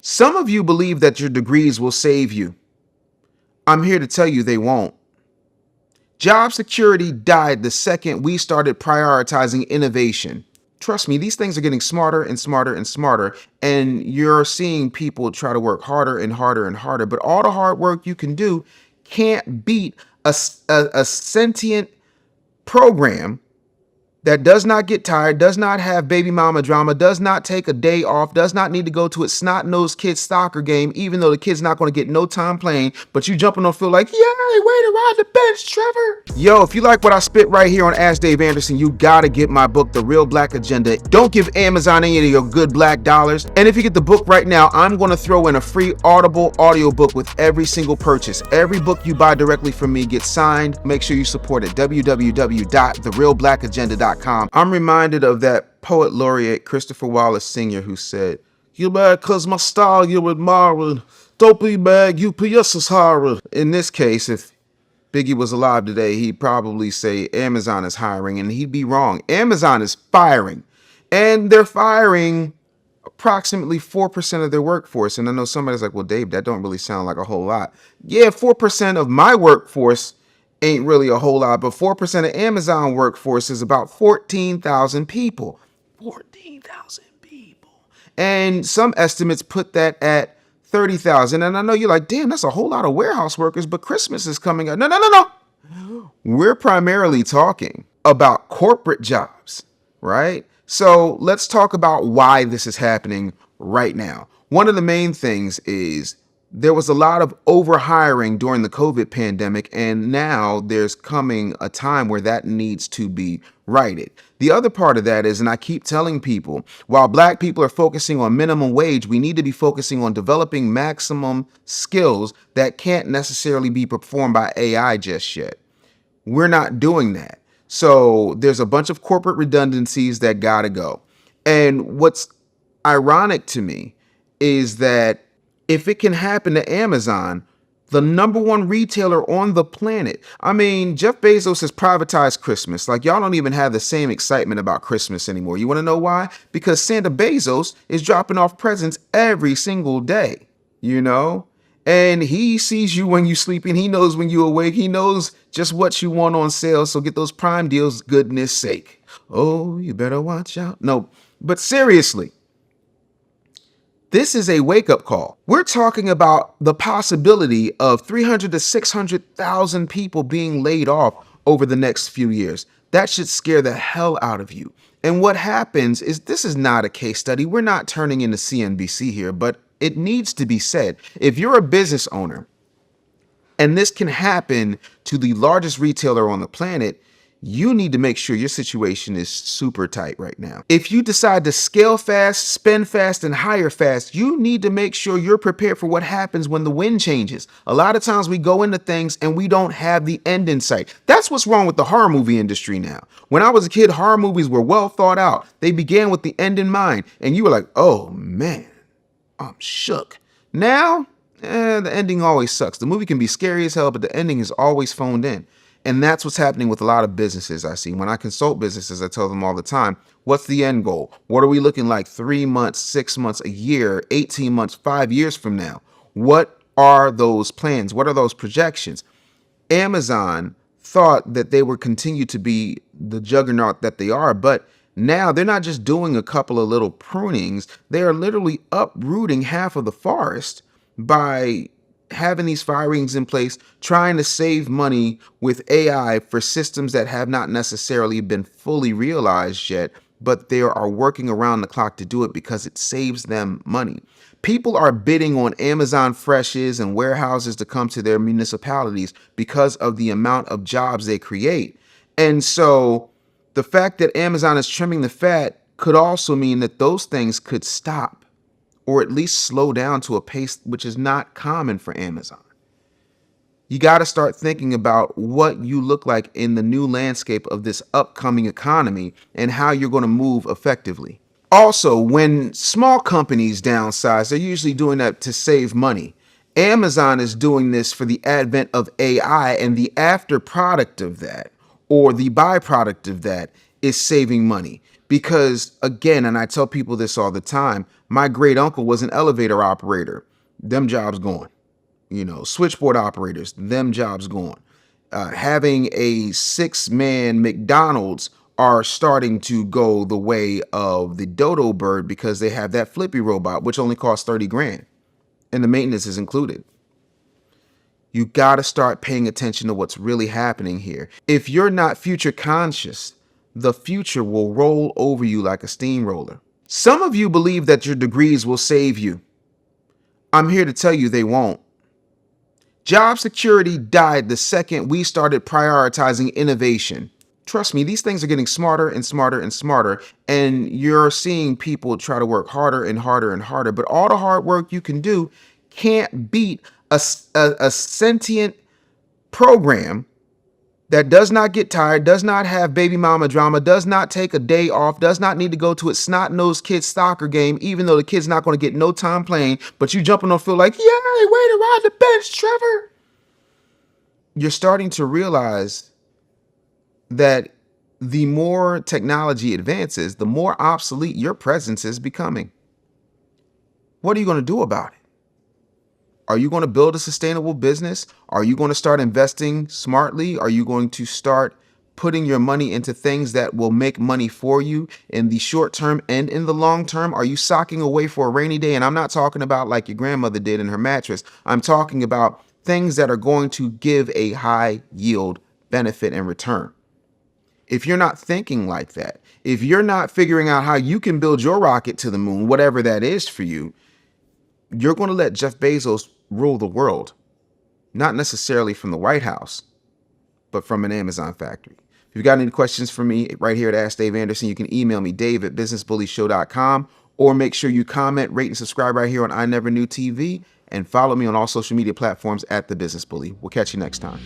Some of you believe that your degrees will save you. I'm here to tell you they won't. Job security died the second we started prioritizing innovation. Trust me, these things are getting smarter and smarter and smarter, and you're seeing people try to work harder and harder and harder. But all the hard work you can do can't beat a sentient program that does not get tired, does not have baby mama drama, does not take a day off, does not need to go to its snot-nosed kid's soccer game, even though the kid's not going to get no time playing, but you jumping on field like, yay, way to ride the bench, Trevor. Yo, if you like what I spit right here on Ask Dave Anderson, you gotta get my book, The Real Black Agenda. Don't give Amazon any of your good black dollars. And if you get the book right now, I'm going to throw in a free Audible audiobook with every single purchase. Every book you buy directly from me gets signed. Make sure you support it. www.therealblackagenda.com. I'm reminded of that poet laureate Christopher Wallace Sr. who said, "You mad cause my style you admiring. Don't be mad, UPS is hiring." In this case, if Biggie was alive today, he'd probably say Amazon is hiring, and he'd be wrong. Amazon is firing, and they're firing approximately 4% of their workforce. And I know somebody's like, well, Dave, that don't really sound like a whole lot. Yeah, 4% of my workforce ain't really a whole lot, but 4% of Amazon workforce is about 14,000 people. 14,000 people. And some estimates put that at 30,000. And I know you're like, damn, that's a whole lot of warehouse workers, but Christmas is coming up. No. We're primarily talking about corporate jobs, right? So let's talk about why this is happening right now. One of the main things is there was a lot of overhiring during the COVID pandemic, and now there's coming a time where that needs to be righted. The other part of that is, and I keep telling people, while black people are focusing on minimum wage, we need to be focusing on developing maximum skills that can't necessarily be performed by AI just yet. We're not doing that. So there's a bunch of corporate redundancies that gotta go. And what's ironic to me is that if it can happen to Amazon, the number one retailer on the planet. I mean, Jeff Bezos has privatized Christmas. Like, y'all don't even have the same excitement about Christmas anymore. You want to know why? Because Santa Bezos is dropping off presents every single day, you know? And he sees you when you're sleeping. He knows when you're awake. He knows just what you want on sale. So get those Prime deals, goodness sake. Oh, you better watch out. No, but seriously, this is a wake-up call. We're talking about the possibility of 300 to 600,000 people being laid off over the next few years. That should scare the hell out of you. And what happens is, this is not a case study. We're not turning into CNBC here, but it needs to be said. If you're a business owner, and this can happen to the largest retailer on the planet, you need to make sure your situation is super tight right now. If you decide to scale fast, spend fast, and hire fast, you need to make sure you're prepared for what happens when the wind changes. A lot of times we go into things and we don't have the end in sight. That's what's wrong with the horror movie industry now. When I was a kid, horror movies were well thought out. They began with the end in mind, and you were like, oh man, I'm shook. Now, the ending always sucks. The movie can be scary as hell, but the ending is always phoned in. And that's what's happening with a lot of businesses I see. When I consult businesses, I tell them all the time, what's the end goal? What are we looking like 3 months, 6 months, a year, 18 months, 5 years from now? What are those plans? What are those projections? Amazon thought that they would continue to be the juggernaut that they are, but now they're not just doing a couple of little prunings. They are literally uprooting half of the forest by having these firings in place, trying to save money with AI for systems that have not necessarily been fully realized yet, but they are working around the clock to do it because it saves them money. People are bidding on Amazon Freshes and warehouses to come to their municipalities because of the amount of jobs they create. And so the fact that Amazon is trimming the fat could also mean that those things could stop, or at least slow down to a pace which is not common for Amazon. You got to start thinking about what you look like in the new landscape of this upcoming economy and how you're going to move effectively. Also, when small companies downsize, they're usually doing that to save money. Amazon is doing this for the advent of AI, and the after product of that, or the byproduct of that, is saving money. Because again, and I tell people this all the time, my great uncle was an elevator operator. Them jobs gone. Switchboard operators, them jobs gone. Having a 6-man McDonald's are starting to go the way of the dodo bird because they have that flippy robot, which only costs 30 grand. And the maintenance is included. You got to start paying attention to what's really happening here. If you're not future conscious, the future will roll over you like a steamroller. Some of you believe that your degrees will save you. I'm here to tell you they won't. Job security died the second we started prioritizing innovation. Trust me, these things are getting smarter and smarter and smarter, and you're seeing people try to work harder and harder and harder. But all the hard work you can do can't beat a sentient program that does not get tired, does not have baby mama drama, does not take a day off, does not need to go to a snot-nosed kid's soccer game, even though the kid's not going to get no time playing, but you jumping on field like, yay, way to ride the bench, Trevor. You're starting to realize that the more technology advances, the more obsolete your presence is becoming. What are you going to do about it? Are you going to build a sustainable business? Are you going to start investing smartly? Are you going to start putting your money into things that will make money for you in the short term and in the long term? Are you socking away for a rainy day? And I'm not talking about like your grandmother did in her mattress. I'm talking about things that are going to give a high yield benefit and return. If you're not thinking like that, if you're not figuring out how you can build your rocket to the moon, whatever that is for you, you're going to let Jeff Bezos rule the world, not necessarily from the White House, but from an Amazon factory. If you've got any questions for me right here at Ask Dave Anderson, you can email me, dave@businessbullyshow.com, or make sure you comment, rate, and subscribe right here on I Never Knew TV, and follow me on all social media platforms at The Business Bully. We'll catch you next time.